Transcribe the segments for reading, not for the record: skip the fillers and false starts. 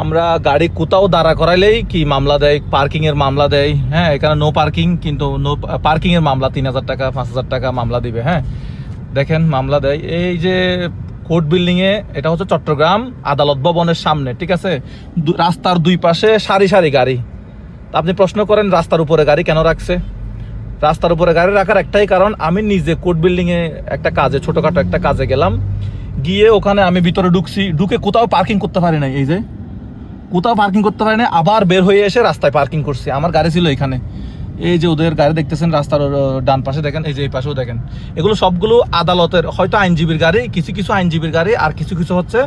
আমরা গাড়ি কোথাও দাঁড়া করাইলেই কি মামলা দেয়, পার্কিংয়ের মামলা দেয়। হ্যাঁ, এখানে নো পার্কিং, কিন্তু নো পার্কিংয়ের মামলা 3000 টাকা 5000 টাকা মামলা দিবে। হ্যাঁ, দেখেন মামলা দেয়। এই যে কোর্ট বিল্ডিংয়ে, এটা হচ্ছে চট্টগ্রাম আদালত ভবনের সামনে, ঠিক আছে? রাস্তার দুই পাশে সারি সারি গাড়ি। আপনি প্রশ্ন করেন রাস্তার উপরে গাড়ি কেন রাখছে? রাস্তার উপরে গাড়ি রাখার একটাই কারণ, আমি নিজে কোর্ট বিল্ডিংয়ে একটা কাজে, ছোটোখাটো একটা কাজে গেলাম, গিয়ে ওখানে আমি ভিতরে ঢুকে কোথাও পার্কিং করতে পারি নাই। এই যে কোথাও পার্কিং করতে পারি না, আবার বের হয়ে এসে রাস্তায় পার্কিং করছি। আমার গাড়ি ছিল এখানে। এই যে ওদের গাড়ি দেখতেছেন রাস্তার ডান পাশে দেখেন, এই যে এই পাশেও দেখেন, এগুলো সবগুলো আদালতের, হয়তো আইনজীবীর গাড়ি, কিছু কিছু আইনজীবীর গাড়ি, আর কিছু কিছু হচ্ছে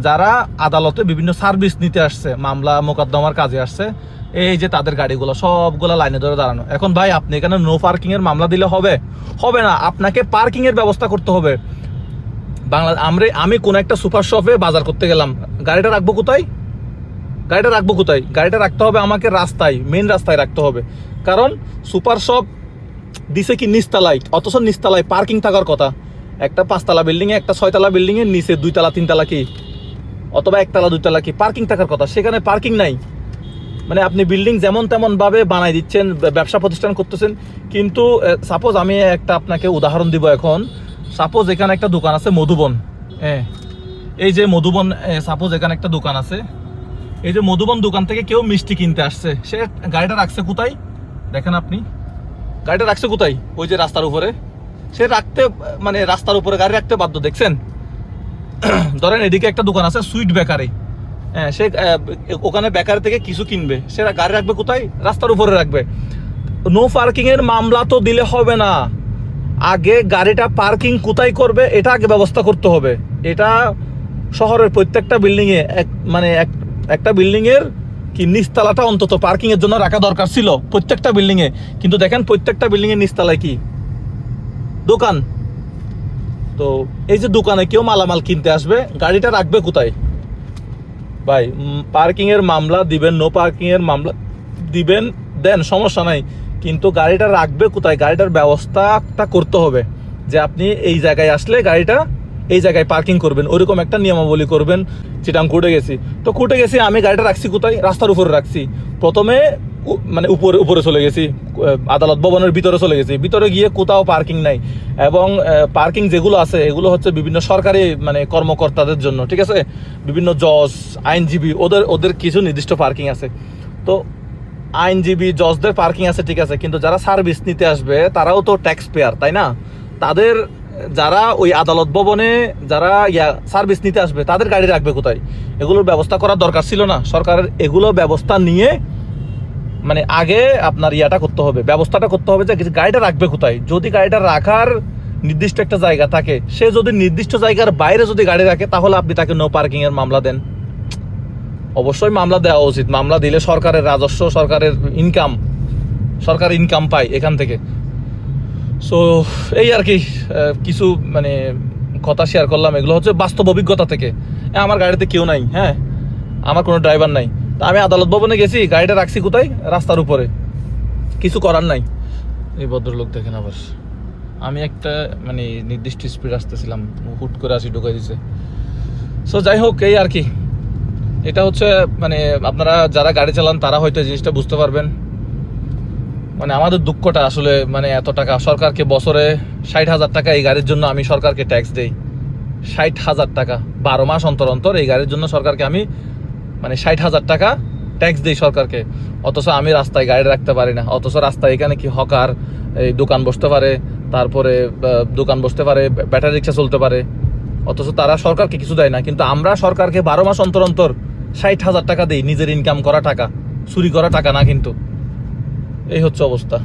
যারা আদালতে বিভিন্ন সার্ভিস নিতে আসছে, মামলা মোকদ্দমার কাজে আসছে। এই যে তাদের গাড়িগুলো সবগুলো লাইনে ধরে দাঁড়ানো। এখন ভাই আপনি এখানে নো পার্কিং এর মামলা দিলে হবে না, আপনাকে পার্কিং এর ব্যবস্থা করতে হবে। আমি কোন একটা সুপার শপে বাজার করতে গেলাম, গাড়িটা রাখবো কোথায়? গাড়িটা রাখতে হবে আমাকে রাস্তায়, মেন রাস্তায় রাখতে হবে। কারণ সুপার শপ দিছে কি নিচতলায়, অথচ নিচতলায় পার্কিং থাকার কথা। একটা 5তলা বিল্ডিংয়ে, একটা 6তলা বিল্ডিংয়ে নিচে 2তলা 3তলা কি, অথবা 1তলা 2তলা কি পার্কিং থাকার কথা, সেখানে পার্কিং নাই। মানে আপনি বিল্ডিং যেমন তেমন ভাবে বানাই দিচ্ছেন, ব্যবসা প্রতিষ্ঠান করতেছেন। কিন্তু সাপোজ আমি একটা আপনাকে উদাহরণ দিব এখন। সাপোজ এখানে একটা দোকান আছে মধুবন, হ্যাঁ, এই যে মধুবন, সাপোজ এখানে একটা দোকান আছে, এই যে মধুবন দোকান থেকে কেউ মিষ্টি কিনতে আসছে, সে গাড়িটা রাখছে কোথায়? দেখেন আপনি গাড়িটা রাখছে কোথায়? ওই যে রাস্তার উপরে। সে রাখতে, মানে রাস্তার উপরে গাড়ি রাখতে বাধ্য, দেখছেন? ধরেন এদিকে একটা দোকান আছে সুইট বেকারি, হ্যাঁ, সে ওখানে বেকারি থেকে কিছু কিনবে, সে গাড়ি রাখবে কোথায়? রাস্তার উপরে রাখবে। নো পার্কিং এর মামলা তো দিলে হবে না, আগে গাড়িটা পার্কিং কোথায় করবে এটা আগে ব্যবস্থা করতে হবে। এটা শহরের প্রত্যেকটা বিল্ডিংয়ে একটা বিল্ডিংয়ের কি নিচতলাটা অন্তত পার্কিং এর জন্য রাখা দরকার ছিল, প্রত্যেকটা বিল্ডিংয়ে। কিন্তু দেখেন প্রত্যেকটা বিল্ডিংয়ের নিচতলায় কি দোকান। তো এই যে দোকানে কেউ মালামাল কিনতে আসবে, গাড়িটা রাখবে কোথায়? ভাই পার্কিং এর মামলা দিবেন, নো পার্কিং এর মামলা দিবেন, দেন সমস্যা নাই, কিন্তু গাড়িটা রাখবে কোথায়? গাড়িটার ব্যবস্থাটা করতে হবে যে আপনি এই জায়গায় আসলে গাড়িটা এই জায়গায় পার্কিং করবেন, ওইরকম একটা নিয়মাবলী করবেন। চিটাং কোর্টে গেছি, আমি গাড়িটা রাখছি কোথায়? রাস্তার উপরে রাখছি। প্রথমে মানে উপরে চলে গেছি, আদালত ভবনের ভিতরে চলে গেছি, ভিতরে গিয়ে কোথাও পার্কিং নাই। এবং পার্কিং যেগুলো আছে এগুলো হচ্ছে বিভিন্ন সরকারি মানে কর্মকর্তাদের জন্য, ঠিক আছে? বিভিন্ন জজ, আইনজীবী, ওদের কিছু নির্দিষ্ট পার্কিং আছে। তো আইনজীবী জজদের পার্কিং আছে, ঠিক আছে, কিন্তু যারা সার্ভিস নিতে আসবে তারাও তো ট্যাক্স পেয়ার, তাই না? তাদের যারা ওই আদালত ভবনে যারা সার্ভিস নিতে আসবে তাদের গাড়ি রাখবে কোথায়? এগুলোর ব্যবস্থা করার দরকার ছিল না সরকারের? এগুলো ব্যবস্থা নিয়ে মানে আগে আপনার ব্যবস্থাটা করতে হবে যে গাড়িটা রাখবে কোথায়। যদি গাড়িটা রাখার নির্দিষ্ট একটা জায়গা থাকে, সে যদি নির্দিষ্ট জায়গার বাইরে যদি গাড়ি রাখে, তাহলে আপনি তাকে নো পার্কিং এর মামলা দেন। অবশ্যই মামলা দেওয়া উচিত। মামলা দিলে সরকারের রাজস্ব, সরকার ইনকাম পায় এখান থেকে। সো এই আর কি কিছু মানে কথা শেয়ার করলাম, এগুলো হচ্ছে বাস্তব অভিজ্ঞতা থেকে। আমার গাড়িতে কেউ নাই, হ্যাঁ, আমার কোনো ড্রাইভার নাই, তা আমি আদালত ভবনে গেছি, গাড়িটা রাখছি কোথায়? রাস্তার উপরে, কিছু করার নাই। এই ভদ্রলোক দেখেন, আবার আমি একটা মানে নির্দিষ্ট স্পিড আসতেছিলাম, হুট করে আসি ঢুকাই দিছে। সো যাই হোক, এই আর কি। এটা হচ্ছে মানে আপনারা যারা গাড়ি চালান তারা হয়তো জিনিসটা বুঝতে পারবেন। মানে আমাদের দুঃখটা আসলে, মানে এত টাকা সরকারকে বছরে 60,000 টাকা এই গাড়ির জন্য আমি সরকারকে ট্যাক্স দেই। 60,000 টাকা 12 মাস অন্তর অন্তর এই গাড়ির জন্য সরকারকে আমি মানে 60,000 টাকা ট্যাক্স দিই সরকারকে। অথচ আমি রাস্তায় গাড়ি রাখতে পারি না। অথচ রাস্তায় এখানে কি হকার এই দোকান বসতে পারে, তারপরে ব্যাটারি রিক্সা চলতে পারে, অথচ তারা সরকারকে কিছু দেয় না। কিন্তু আমরা সরকারকে 12 মাস অন্তর অন্তর 60,000 টাকা দিই, নিজের ইনকাম করা টাকা, চুরি করা টাকা না। কিন্তু এই হচ্ছে অবস্থা।